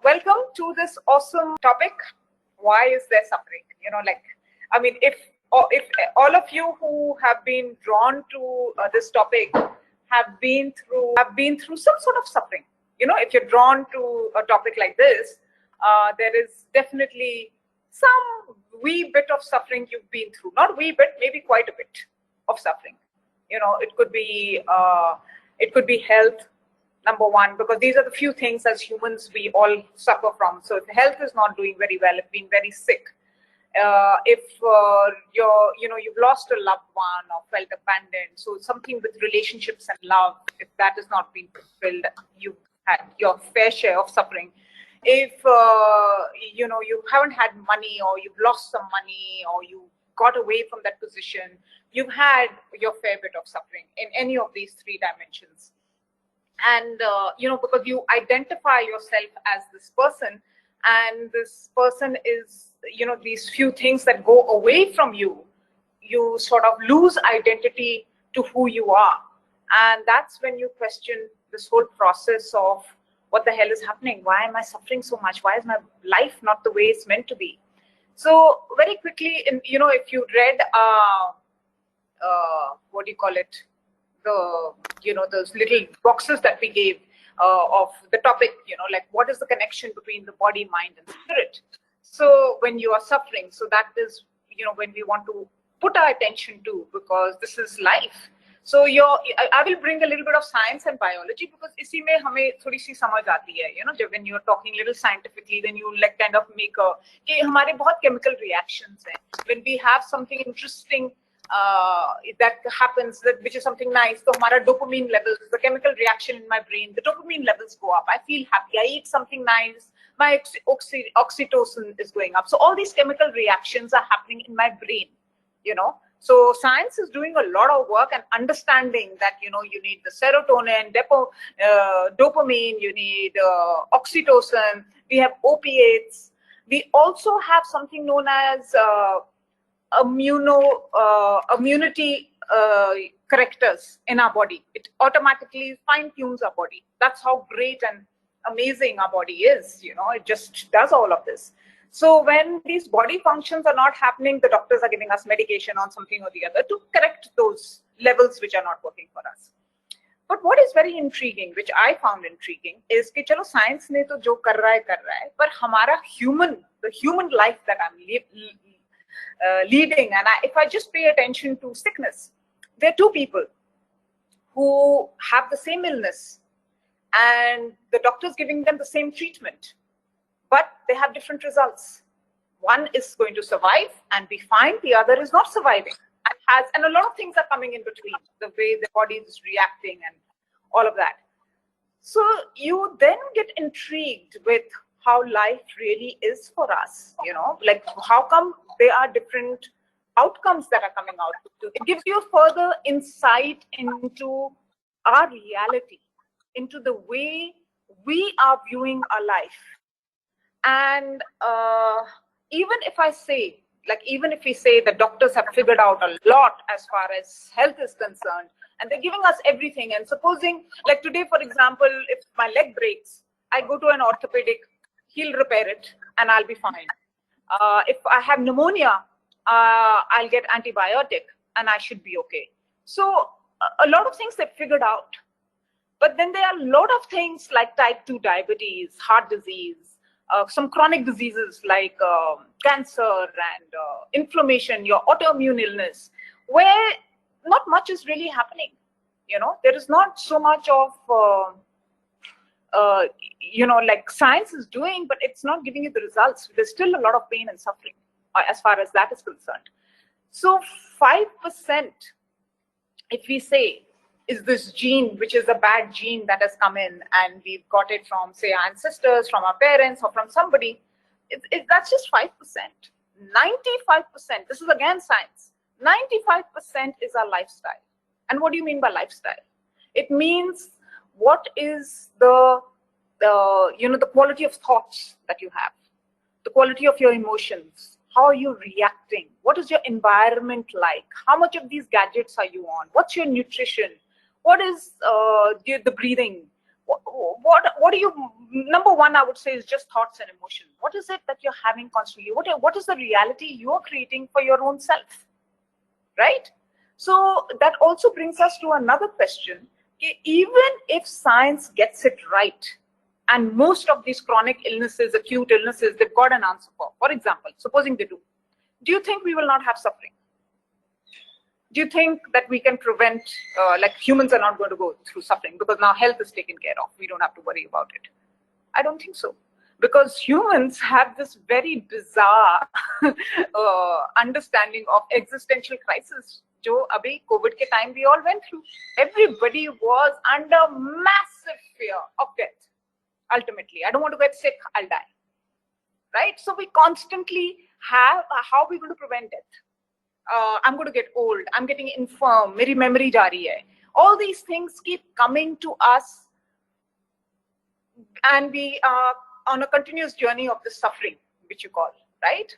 welcome to this awesome topic. Why is there suffering? I mean, if all of you who have been drawn to this topic have been through some sort of suffering. If you're drawn to a topic like this, there is definitely some wee bit of suffering you've been through. Not wee bit, maybe quite a bit of suffering. It could be health. Number one, because these are the few things as humans we all suffer from. So if health is not doing very well, if being very sick, if you've lost a loved one or felt abandoned, so something with relationships and love, if that has not been fulfilled, you've had your fair share of suffering. If you haven't had money, or you've lost some money, or you got away from that position, you've had your fair bit of suffering in any of these three dimensions. And because you identify yourself as this person, and this person is these few things that go away from you, you sort of lose identity to who you are. And that's when you question this whole process of what the hell is happening. Why am I suffering so much? Why is my life not the way it's meant to be? So very quickly, if you read what do you call it, those little boxes that we gave of the topic, like what is the connection between the body, mind, and spirit? So when you are suffering, so that is, when we want to put our attention to, because this is life. So I will bring a little bit of science and biology, because isi mein hame thodi si samajh aati hai, when you're talking a little scientifically, then you like kind of make कि हमारे बहुत chemical reactions हैं. When we have something interesting that happens, which is something nice, so hamara dopamine levels, the chemical reaction in my brain, the dopamine levels go up. I feel happy. I eat something nice, my oxytocin is going up. So all these chemical reactions are happening in my brain, So science is doing a lot of work and understanding that, you need the serotonin, dopamine, you need oxytocin, we have opiates. We also have something known as immunity correctors in our body. It automatically fine-tunes our body. That's how great and amazing our body is. It just does all of this. So when these body functions are not happening, the doctors are giving us medication on something or the other to correct those levels which are not working for us. But what is very intriguing, which I found intriguing, is कि चलो science ने तो जो कर रहा है, पर हमारा the human life that I'm leading, and if I just pay attention to sickness, there are two people who have the same illness, and the doctor's giving them the same treatment, but they have different results. One is going to survive and be fine, the other is not surviving, and a lot of things are coming in between, the way the body is reacting and all of that. So you then get intrigued with how life really is for us, like how come there are different outcomes that are coming out. It gives you further insight into our reality, into the way we are viewing our life. And even if we say the doctors have figured out a lot as far as health is concerned, and they're giving us everything, and supposing, like today, for example, if my leg breaks, I go to an orthopedic, he'll repair it, and I'll be fine. If I have pneumonia, I'll get antibiotic, and I should be okay. So a lot of things they've figured out. But then there are a lot of things like type 2 diabetes, heart disease, some chronic diseases like cancer and inflammation, your autoimmune illness, where not much is really happening. There is not so much of like science is doing, but it's not giving you the results. There's still a lot of pain and suffering as far as that is concerned. So 5%, if we say, is this gene, which is a bad gene that has come in, and we've got it from, say, our ancestors, from our parents, or from somebody, that's just 5%. 95%, this is again science, 95% is our lifestyle. And what do you mean by lifestyle? It means what is the quality of thoughts that you have, the quality of your emotions, how are you reacting, what is your environment like, how much of these gadgets are you on, what's your nutrition, what is the breathing, What do you, number one, I would say, is just thoughts and emotion. What is it that you're having constantly? What is the reality you're creating for your own self, right? So that also brings us to another question. Even if science gets it right, and most of these chronic illnesses, acute illnesses, they've got an answer for example, supposing they do you think we will not have suffering? Do you think that we can prevent, like humans are not going to go through suffering because now health is taken care of, we don't have to worry about it? I don't think so, because humans have this very bizarre understanding of existential crisis. Jo abhi COVID ke time we all went through. Everybody was under massive fear of death. Ultimately, I don't want to get sick, I'll die. Right? So we constantly have, how are we going to prevent death? I'm going to get old, I'm getting infirm, meri memory ja rahi hai. All these things keep coming to us, and we are on a continuous journey of this suffering, which you call, right?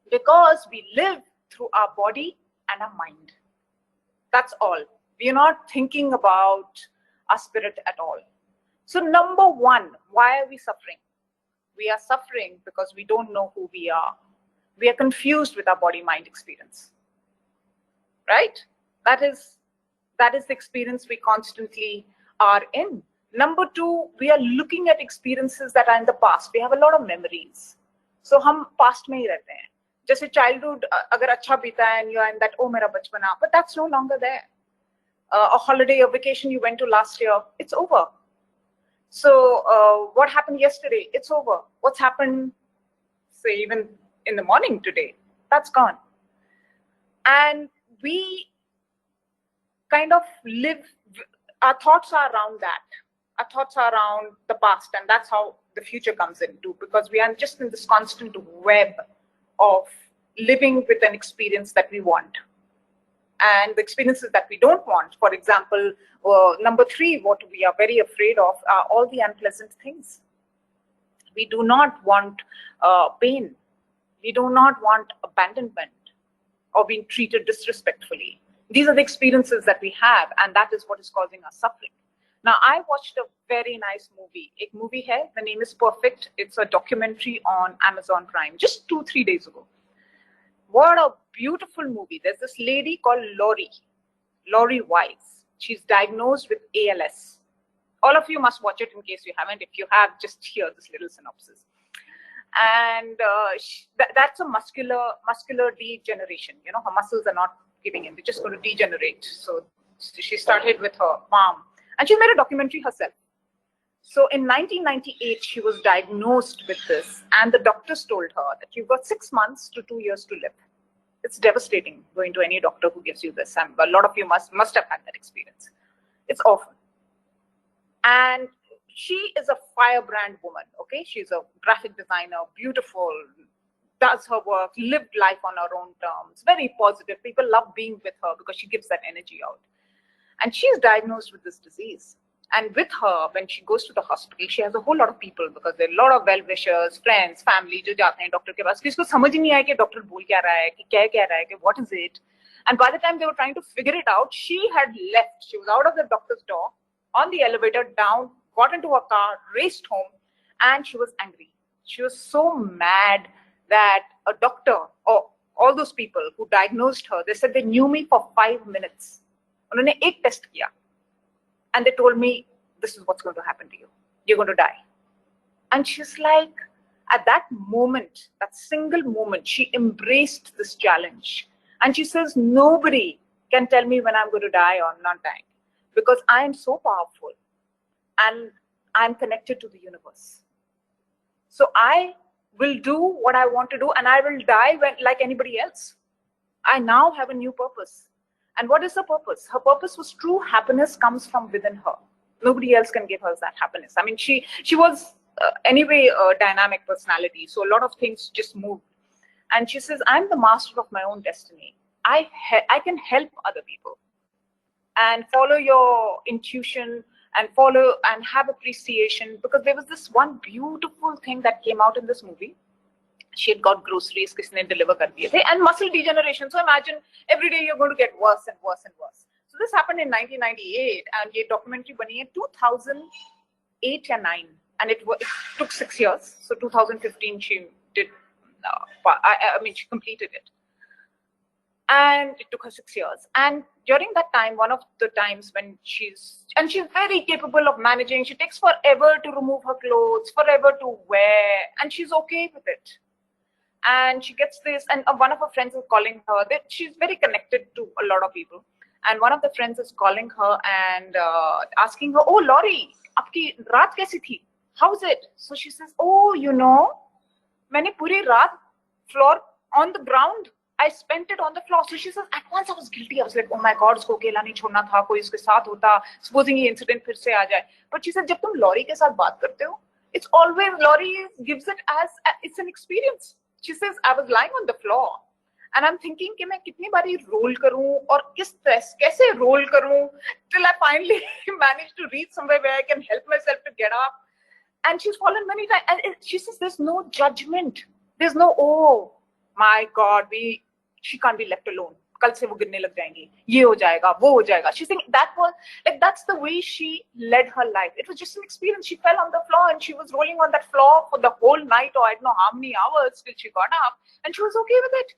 Because we live through our body and our mind. That's all. We are not thinking about our spirit at all. So number one, why are we suffering? We are suffering because we don't know who we are. We are confused with our body-mind experience, right? That is the experience we constantly are in. Number two, we are looking at experiences that are in the past. We have a lot of memories. So हम past में ही रहते हैं. जैसे childhood अगर अच्छा बीता है and you are in that, oh मेरा बचपना, but that's no longer there. A holiday, a vacation you went to last year, it's over. So what happened yesterday, it's over. What's happened, say, even in the morning today, that's gone. And we kind of live, our thoughts are around that. Our thoughts are around the past, and that's how the future comes in too, because we are just in this constant web of living with an experience that we want and the experiences that we don't want. For example, number three, what we are very afraid of are all the unpleasant things. We do not want pain. We do not want abandonment or being treated disrespectfully. These are the experiences that we have, and that is what is causing us suffering. Now, I watched a very nice movie. Ek movie hai, the name is Perfect. It's a documentary on Amazon Prime, just 2-3 days ago. What a beautiful movie. There's this lady called Lori Wise. She's diagnosed with ALS. All of you must watch it in case you haven't. If you have, just hear this little synopsis. And that's a muscular degeneration. You know, her muscles are not giving in. They're just going to degenerate. So she started with her mom. And she made a documentary herself. So in 1998, she was diagnosed with this. And the doctors told her that you've got 6 months to 2 years to live. It's devastating going to any doctor who gives you this. And a lot of you must have had that experience. It's awful. And she is a firebrand woman, okay? She's a graphic designer, beautiful, does her work, lived life on her own terms, very positive. People love being with her because she gives that energy out. And she's diagnosed with this disease. And with her, when she goes to the hospital, she has a whole lot of people, because there are a lot of well-wishers, friends, family, जो जाते हैं doctor के पास, किसको समझ ही नहीं आया कि doctor बोल क्या रहा है, कि क्या रहा है, कि what is it. And by the time they were trying to figure it out, she had left. She was out of the doctor's door, on the elevator, down, got into her car, raced home, and she was angry. She was so mad that a doctor, or all those people who diagnosed her, they said they knew me for 5 minutes. उन्होंने एक test किया. And they told me, this is what's going to happen to you. You're going to die. And she's like, at that moment, that single moment, she embraced this challenge. And she says, nobody can tell me when I'm going to die or not dying, because I am so powerful and I'm connected to the universe. So I will do what I want to do, and I will die like anybody else. I now have a new purpose. And what is her purpose? Her purpose was true happiness comes from within her. Nobody else can give her that happiness. I mean, she was anyway a dynamic personality, so a lot of things just moved. And she says, I'm the master of my own destiny. I can help other people. And follow your intuition and follow and have appreciation, because there was this one beautiful thing that came out in this movie. She had got groceries, kisne deliver kar diye the, and muscle degeneration. So imagine every day you're going to get worse and worse and worse. So this happened in 1998, and ye documentary bani hai 2000 8 or 9, and it took 6 years. So 2015 she did, I mean, she completed it. And it took her 6 years. And during that time, one of the times when she's very capable of managing, she takes forever to remove her clothes, forever to wear, and she's okay with it. And she gets this, and one of her friends is calling her, that she's very connected to a lot of people. And one of the friends is calling her and asking her, oh, Laurie, aapki raat kaisi thi? How's it? So she says, oh, you know, maine puri raat floor on the ground, I spent it on the floor. So she says, at once I was guilty. I was like, oh my God, usko akela nahi chhodna tha, koi uske saath hota, supposing ye incident phir se aa jaye. But she said, jab tum Laurie ke saath baat karte ho, it's always, Laurie gives it as, it's an experience. She says, I was lying on the floor and I'm thinking कि मैं कितनी बारी roll करूं और कैसे roll करूं till I finally managed to reach somewhere where I can help myself to get up. And she's fallen many times. And she says, there's no judgment. There's no, oh my God, she can't be left alone. कल से वो गिरने लग जाएंगी, ये हो जाएगा, वो हो जाएगा. She's saying that was like, that's the way she led her life. It was just an experience. She fell on the floor and she was rolling on that floor for the whole night, or I don't know how many hours till she got up, and she was okay with it.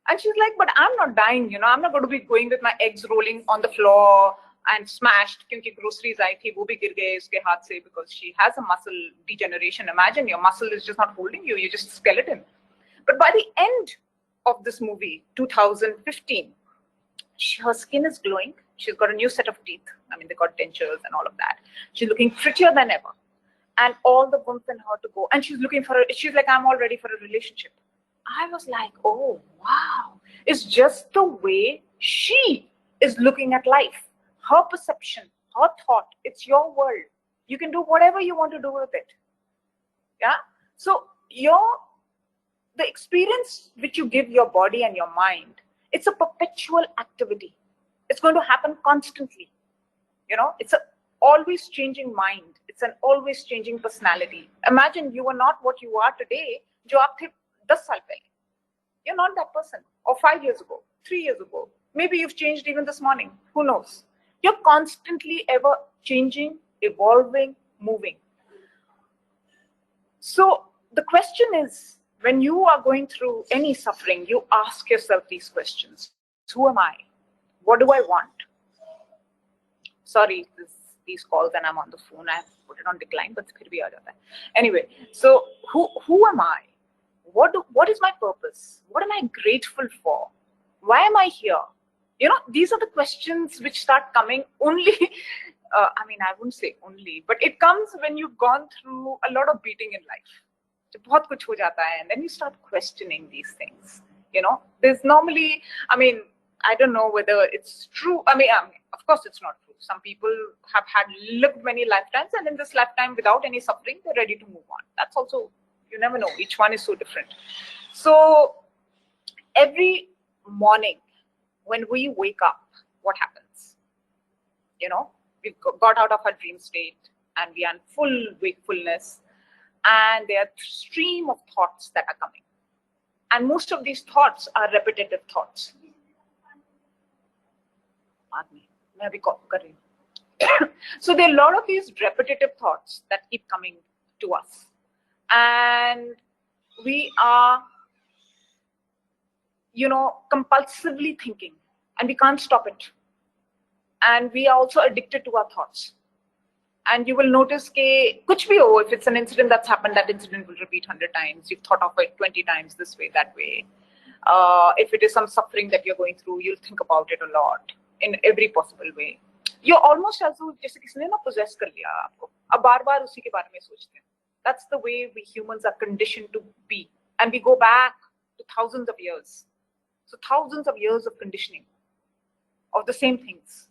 And she's like, but I'm not dying, you know, I'm not going to be going with my eggs rolling on the floor and smashed क्योंकि groceries आई थी, वो भी गिर गए उसके हाथ से, because she has a muscle degeneration. Imagine your muscle is just not holding you, you're just a skeleton. But by the end of this movie, 2015, her skin is glowing. She's got a new set of teeth. I mean, they got dentures and all of that. She's looking prettier than ever. And all the women in her to go. And she's looking for she's like, I'm all ready for a relationship. I was like, oh, wow. It's just the way she is looking at life. Her perception, her thought, it's your world. You can do whatever you want to do with it. Yeah? So the experience which you give your body and your mind, it's a perpetual activity. It's going to happen constantly. You know, it's an always changing mind. It's an always changing personality. Imagine you are not what you are today, jo aap the 10 saal pehle. You're not that person. Or 5 years ago, 3 years ago. Maybe you've changed even this morning. Who knows? You're constantly ever changing, evolving, moving. So the question is, when you are going through any suffering, you ask yourself these questions. Who am I? What do I want? Sorry, these calls and I'm on the phone. I have put it on decline, but phir bhi aa jata hai. Anyway, so who am I? What is my purpose? What am I grateful for? Why am I here? You know, these are the questions which start coming only, I mean, I wouldn't say only, but it comes when you've gone through a lot of beating in life. बहुत कुछ हो जाता है, and then you start questioning these things. You know, there's normally, I mean, I don't know whether it's true. I mean, of course it's not true. Some people have lived many lifetimes, and in this lifetime, without any suffering, they're ready to move on. That's also, you never know. Each one is so different. So every morning when we wake up, what happens? You know, we've got out of our dream state and we are in full wakefulness, and there are a stream of thoughts that are coming. And most of these thoughts are repetitive thoughts. So there are a lot of these repetitive thoughts that keep coming to us. And we are, you know, compulsively thinking, and we can't stop it. And we are also addicted to our thoughts. And you will notice that kuch bhi ho, if it's an incident that's happened, that incident will repeat 100 times. You've thought of it 20 times this way, that way. If it is some suffering that you're going through, you'll think about it a lot in every possible way. You're almost as though jaise kisi ne na possess kar liya aapko. Ab baar usi ke bare mein sochte hain. That's the way we humans are conditioned to be. And we go back to thousands of years. So thousands of years of conditioning of the same things,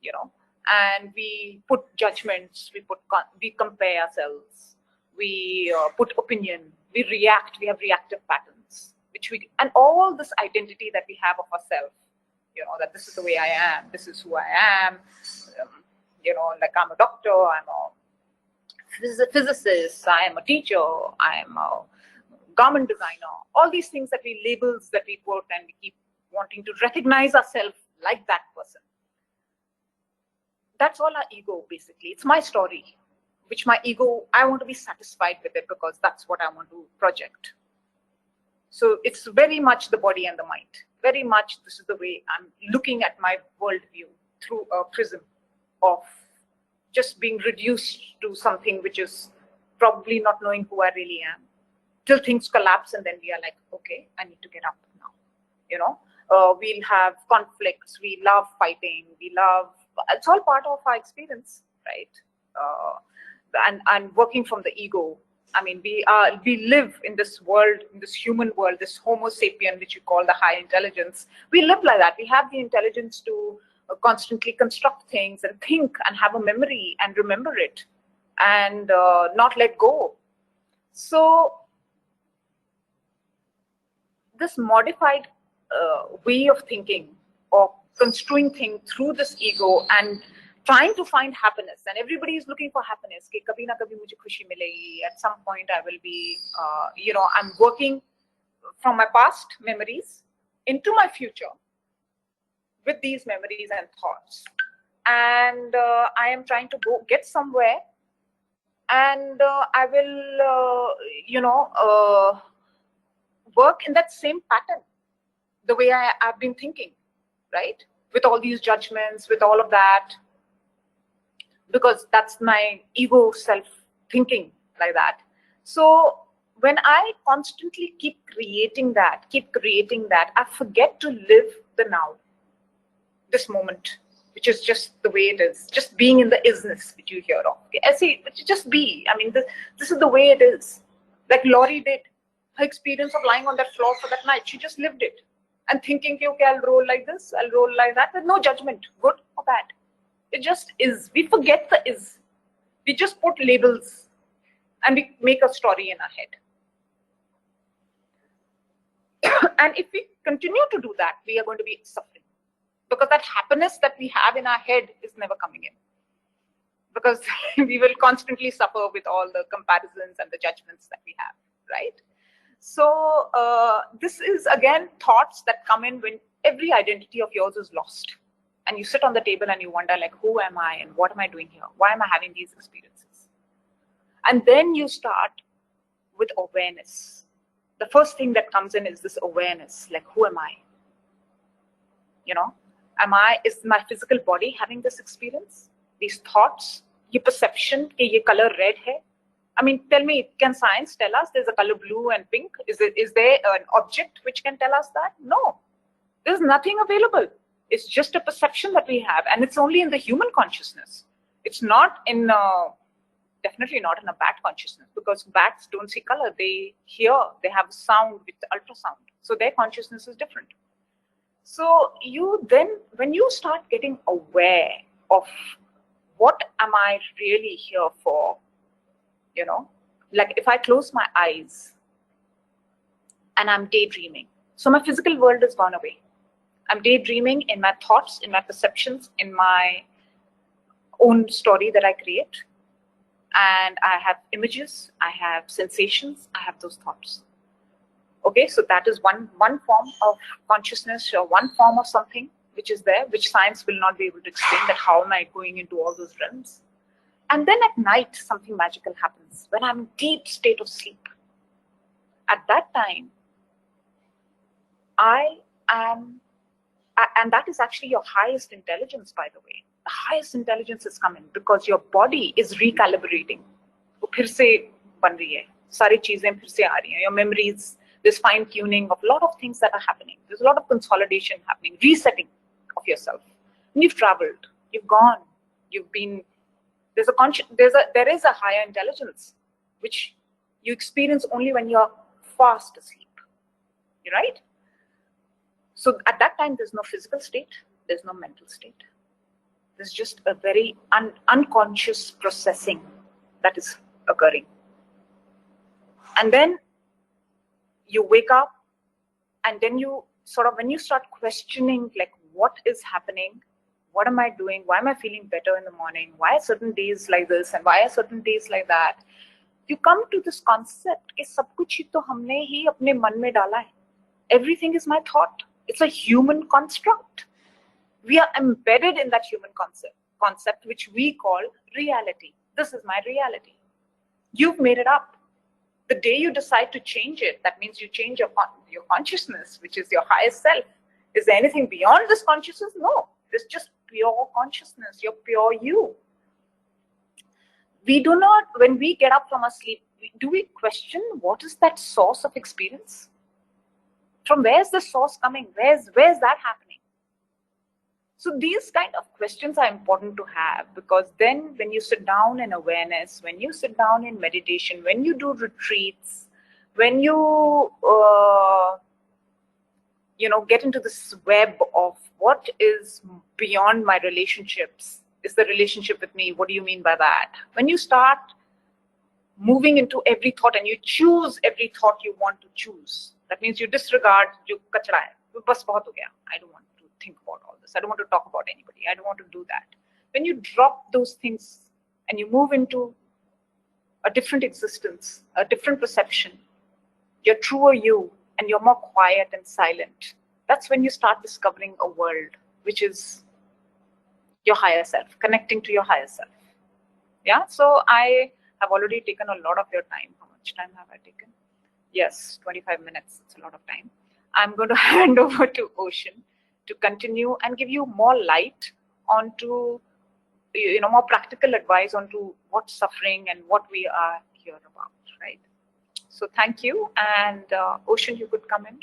you know. And we put judgments, we compare ourselves, we put opinion, we react, we have reactive patterns, and all this identity that we have of ourselves, you know, that this is the way I am, this is who I am, you know, like I'm a doctor, I'm a physicist, I am a teacher, I am a garment designer, all these things that labels that we put, and we keep wanting to recognize ourselves like that person. That's all our ego, basically. It's my story. which my ego, I want to be satisfied with it because that's what I want to project. So it's very much the body and the mind. Very much this is the way I'm looking at my worldview, through a prism of just being reduced to something which is probably not knowing who I really am, till things collapse, and then we are like, okay, I need to get up now. You know, we'll have conflicts, we love fighting, it's all part of our experience, right? And working from the ego. I mean, we live in this world, in this human world, this Homo sapien, which you call the high intelligence. We live like that. We have the intelligence to constantly construct things and think and have a memory and remember it and not let go. So this modified way of thinking, of construing things through this ego and trying to find happiness, and everybody is looking for happiness. Ki kabhi na kabhi mujhe khushi milegi. At some point, I will be, I'm working from my past memories into my future with these memories and thoughts, and I am trying to get somewhere, and I will, work in that same pattern, the way I've been thinking, right? With all these judgments, with all of that. Because that's my ego self thinking like that. So when I constantly keep creating that, I forget to live the now, this moment, which is just the way it is, just being in the isness which you hear of. Okay? I say, just be. I mean, this is the way it is. Like Laurie did, her experience of lying on that floor for that night, she just lived it. And thinking, okay, I'll roll like this, I'll roll like that, with no judgment, good or bad. It just is. We forget the is. We just put labels and we make a story in our head. And if we continue to do that, we are going to be suffering. Because that happiness that we have in our head is never coming in. Because we will constantly suffer with all the comparisons and the judgments that we have, right? So this is, again, thoughts that come in when every identity of yours is lost. And you sit on the table and you wonder, like, who am I and what am I doing here? Why am I having these experiences? And then you start with awareness. The first thing that comes in is this awareness, like, who am I? You know, is my physical body having this experience? These thoughts, your perception, that this color red hai? I mean, tell me, can science tell us there's a color blue and pink? Is there an object which can tell us that? No, there's nothing available. It's just a perception that we have, and it's only in the human consciousness. It's not in, definitely not in a bat consciousness, because bats don't see color. They hear, they have sound with the ultrasound. So their consciousness is different. So you then, when you start getting aware of what am I really here for, you know, like if I close my eyes and I'm daydreaming, so my physical world has gone away. I'm daydreaming in my thoughts, in my perceptions, in my own story that I create. And I have images, I have sensations, I have those thoughts. Okay, so that is one form of consciousness, or one form of something which is there, which science will not be able to explain, that how am I going into all those realms. And then at night, something magical happens, when I'm in deep state of sleep. At that time, I am, and that is actually your highest intelligence, by the way. The highest intelligence is coming because your body is recalibrating. वो फिर से बन रही है, सारी चीजें फिर से आ रही हैं. Your memories, this fine tuning of a lot of things that are happening. There's a lot of consolidation happening, resetting of yourself. And you've traveled, you've gone, you've been. There is a higher intelligence which you experience only when you're fast asleep. Right? So at that time, there's no physical state, there's no mental state. There's just a very unconscious processing that is occurring. And then you wake up, and then you sort of, when you start questioning, like, what is happening? What am I doing? Why am I feeling better in the morning? Why are certain days like this and why are certain days like that? You come to this concept कि सब कुछ ही तो हमने ही अपने मन में डाला है. Everything is my thought. It's a human construct. We are embedded in that human concept which we call reality. This is my reality. You've made it up. The day you decide to change it, that means you change your consciousness, which is your highest self. Is there anything beyond this consciousness? No. It's just pure consciousness. You're pure you. We do not, when we get up from our sleep, do we question what is that source of experience? From where's the source coming? Where's that happening? So these kind of questions are important to have, because then when you sit down in awareness, when you sit down in meditation, when you do retreats, when you get into this web of what is beyond my relationships, is the relationship with me, what do you mean by that? When you start moving into every thought and you choose every thought you want to choose, that means you disregard jo kachra hai. Bas bahut ho gaya. I don't want to think about all this. I don't want to talk about anybody. I don't want to do that. When you drop those things and you move into a different existence, a different perception, your truer you, and you're more quiet and silent, that's when you start discovering a world which is your higher self, connecting to your higher self. Yeah, so I have already taken a lot of your time. How much time have I taken? Yes, 25 minutes. It's a lot of time. I'm going to hand over to Ocean to continue and give you more light onto, more practical advice onto what's suffering and what we are here about, right? So thank you. And Ocean, you could come in.